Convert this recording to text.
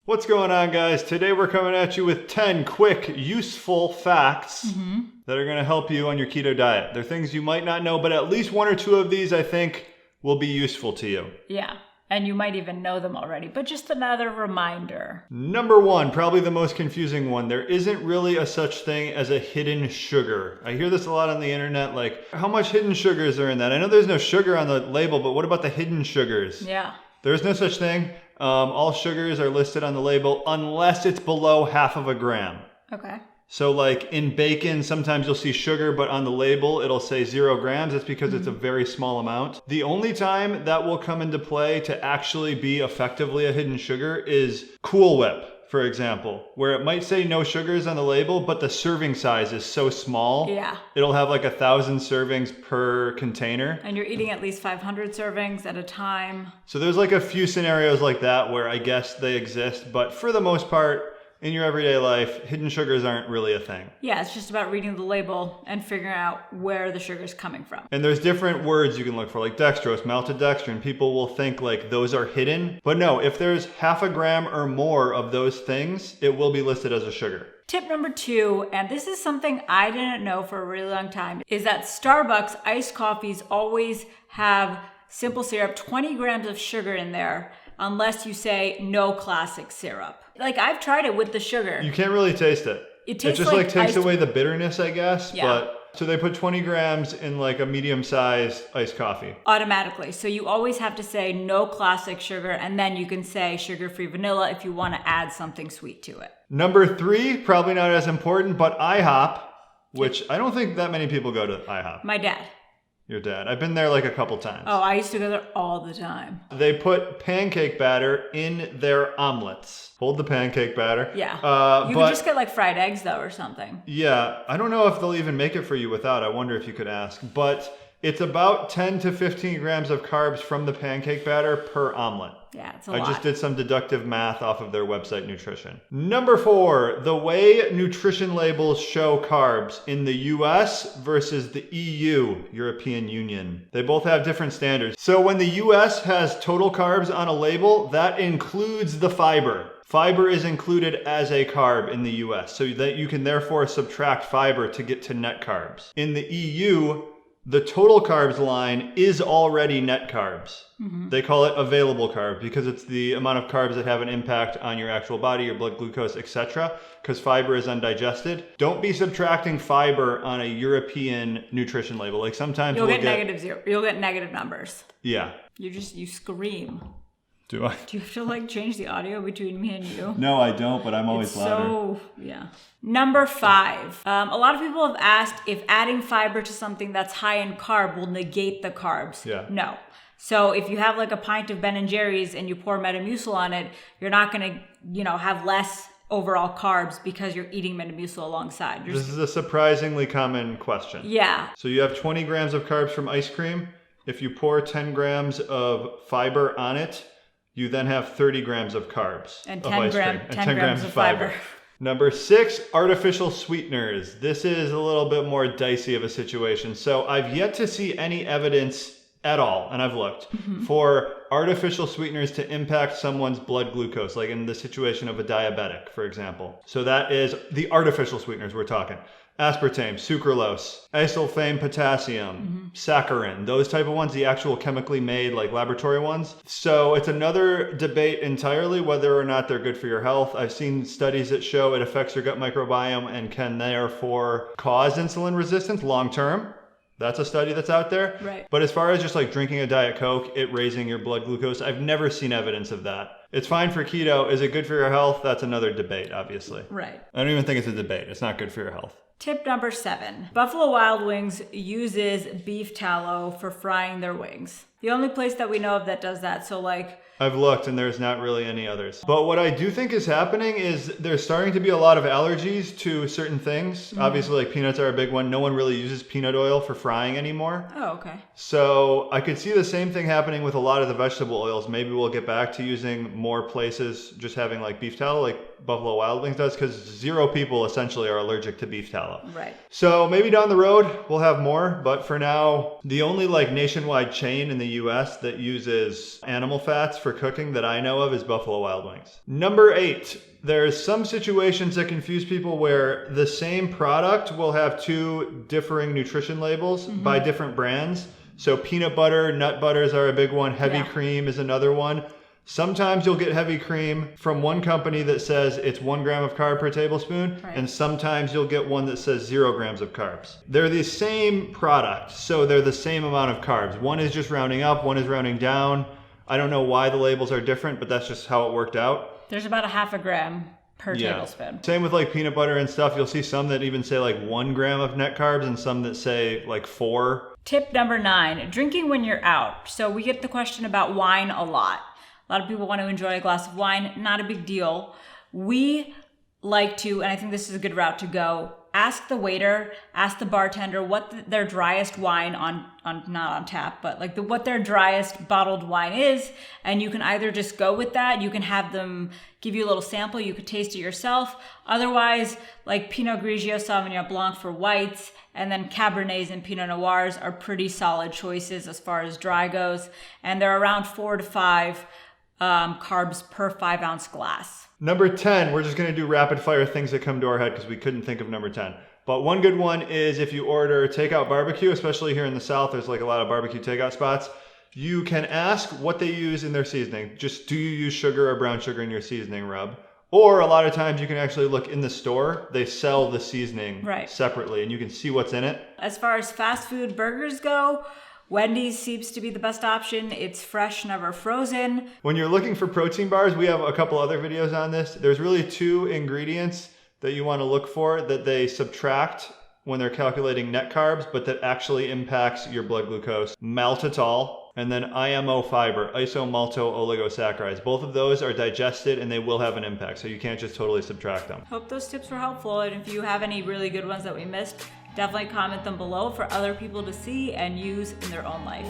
What's going on, guys? Today we're coming at you with 10 quick, useful facts that are going to help you on your keto diet. They're things you might not know, but at least one or two of these I think will be useful to you. Yeah, and you might even know them already, but just another reminder. Number one, probably the most confusing one. There isn't really a such thing as a hidden sugar. I hear this a lot on the internet, like, how much hidden sugars are in that? I know there's no sugar on the label, but what about the hidden sugars? Yeah. There's no such thing. All sugars are listed on the label unless it's below 0.5 grams. Okay. So like in bacon, sometimes you'll see sugar, but on the label, it'll say 0 grams. That's because it's a very small amount. The only time that will come into play to actually be effectively a hidden sugar is Cool Whip, for example, where it might say no sugars on the label, but the serving size is so small. Yeah. It'll have like 1,000 servings per container. And you're eating at least 500 servings at a time. So there's like a few scenarios like that where I guess they exist, but for the most part, in your everyday life, hidden sugars aren't really a thing. Yeah, it's just about reading the label and figuring out where the sugar's coming from. And there's different words you can look for, like dextrose, maltodextrin. People will think like those are hidden. But no, if there's 0.5 gram or more of those things, it will be listed as a sugar. Tip number 2, and this is something I didn't know for a really long time, is that Starbucks iced coffees always have simple syrup, 20 grams of sugar in there, unless you say no classic syrup. Like, I've tried it with the sugar. You can't really taste it. It tastes just like takes away the bitterness, I guess. Yeah. But so they put 20 grams in like a medium-sized iced coffee. Automatically. So you always have to say no classic sugar, and then you can say sugar-free vanilla if you want to add something sweet to it. Number 3, probably not as important, but IHOP, which I don't think that many people go to IHOP. My dad. Your dad. I've been there like a couple times. Oh, I used to go there all the time. They put pancake batter in their omelets. Hold the pancake batter. Yeah. You can just get like fried eggs though or something. Yeah. I don't know if they'll even make it for you without. I wonder if you could ask. But it's about 10 to 15 grams of carbs from the pancake batter per omelet. Yeah, it's a lot. I just did some deductive math off of their website, Nutrition. Number 4, the way nutrition labels show carbs in the US versus the EU, European Union. They both have different standards. So when the US has total carbs on a label, that includes the fiber. Fiber is included as a carb in the US, so that you can therefore subtract fiber to get to net carbs. In the EU, the total carbs line is already net carbs. They call it available carbs because it's the amount of carbs that have an impact on your actual body, your blood glucose, etc. Because fiber is undigested. Don't be subtracting fiber on a European nutrition label. Like sometimes You'll get negative zero. You'll get negative numbers. Yeah. You scream. Do I? Do you have to like change the audio between me and you? No, I don't, but I'm always louder. So, yeah. Number 5. A lot of people have asked if adding fiber to something that's high in carb will negate the carbs. Yeah. No. So if you have like a pint of Ben & Jerry's and you pour Metamucil on it, you're not going to, have less overall carbs because you're eating Metamucil alongside. This is a surprisingly common question. Yeah. So you have 20 grams of carbs from ice cream. If you pour 10 grams of fiber on it, you then have 30 grams of carbs and of ice cream. And 10 grams of fiber. Number 6, artificial sweeteners. This is a little bit more dicey of a situation. So I've yet to see any evidence at all, and I've looked, for artificial sweeteners to impact someone's blood glucose, like in the situation of a diabetic, for example. So that is the artificial sweeteners we're talking. Aspartame, sucralose, isolfame potassium, saccharin, those type of ones, the actual chemically made like laboratory ones. So it's another debate entirely whether or not they're good for your health. I've seen studies that show it affects your gut microbiome and can therefore cause insulin resistance long term. That's a study that's out there. Right. But as far as just like drinking a Diet Coke, it raising your blood glucose, I've never seen evidence of that. It's fine for keto. Is it good for your health? That's another debate, obviously. Right. I don't even think it's a debate. It's not good for your health. Tip number 7. Buffalo Wild Wings uses beef tallow for frying their wings. The only place that we know of that does that. So like I've looked and there's not really any others. But what I do think is happening is there's starting to be a lot of allergies to certain things. Obviously, like peanuts are a big one. No one really uses peanut oil for frying anymore. Oh, okay. So I could see the same thing happening with a lot of the vegetable oils. Maybe we'll get back to using more places just having like beef tallow like Buffalo Wild Wings does, because 0 people essentially are allergic to beef tallow. Right. So maybe down the road we'll have more, but for now, the only like nationwide chain in the US that uses animal fats for for cooking that I know of is Buffalo Wild Wings. Number 8, there's some situations that confuse people where the same product will have 2 differing nutrition labels by different brands. So peanut butter, nut butters are a big one. Heavy cream is another one. Sometimes you'll get heavy cream from one company that says it's 1 gram of carb per tablespoon, and sometimes you'll get one that says 0 grams of carbs. They're the same product, so they're the same amount of carbs. One is just rounding up, one is rounding down. I don't know why the labels are different, but that's just how it worked out. There's about a half a gram per tablespoon. Same with like peanut butter and stuff. You'll see some that even say like 1 gram of net carbs and some that say like 4. Tip number 9, drinking when you're out. So we get the question about wine a lot. A lot of people want to enjoy a glass of wine, not a big deal. We like to, and I think this is a good route to go, ask the waiter, ask the bartender what their driest wine not on tap, but like what their driest bottled wine is. And you can either just go with that, you can have them give you a little sample, you could taste it yourself. Otherwise, like Pinot Grigio, Sauvignon Blanc for whites, and then Cabernets and Pinot Noirs are pretty solid choices as far as dry goes. And they're around 4 to 5 carbs per 5 ounce glass. Number 10, we're just going to do rapid fire things that come to our head because we couldn't think of number 10. But one good one is if you order takeout barbecue, especially here in the South, there's like a lot of barbecue takeout spots. You can ask what they use in their seasoning. Just do you use sugar or brown sugar in your seasoning rub? Or a lot of times you can actually look in the store. They sell the seasoning separately and you can see what's in it. As far as fast food burgers go, Wendy's seems to be the best option. It's fresh, never frozen. When you're looking for protein bars, we have a couple other videos on this. There's really 2 ingredients that you want to look for that they subtract when they're calculating net carbs, but that actually impacts your blood glucose. Maltitol and then IMO fiber, isomalto-oligosaccharides. Both of those are digested and they will have an impact, so you can't just totally subtract them. Hope those tips were helpful, and if you have any really good ones that we missed, definitely comment them below for other people to see and use in their own life.